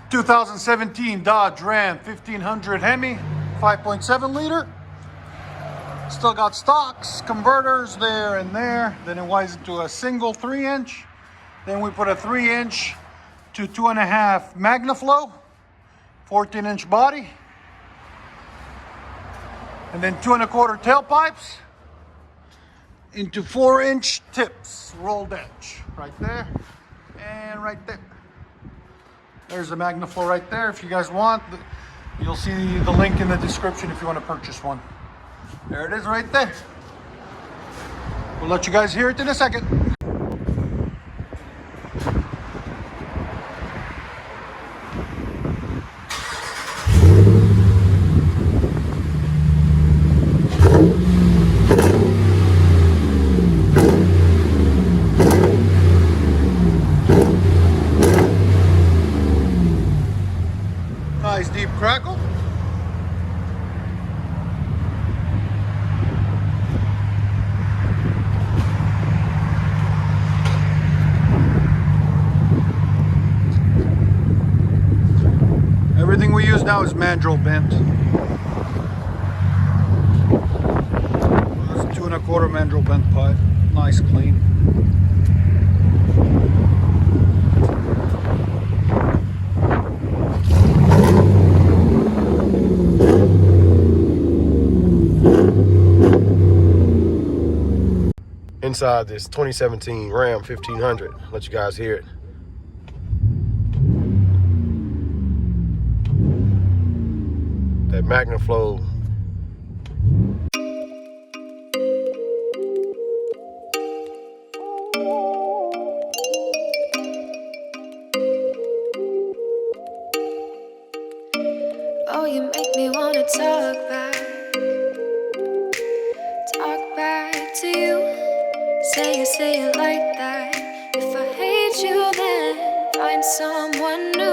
2017 Dodge Ram 1500 Hemi, 5.7 liter. Still got stocks, converters there and there. Then it winds into a single 3-inch. Then we put a 3-inch to 2.5 MAGNAFLOW, 14-inch body. And then 2.25 tailpipes into 4-inch tips, rolled edge, right there and right there. There's the MAGNAFLOW right there. If you guys want, you'll see the link in the description if you want to purchase one. There it is right there. We'll let you guys hear it in a second. Nice deep crackle. Everything we use now is mandrel bent. That's a 2.25 mandrel bent pipe. Nice clean. Inside this 2017 Ram 1500. Let you guys hear it. That MAGNAFLOW. Oh, you make me wanna talk back to you. Say it like that. If I hate you, then find someone new.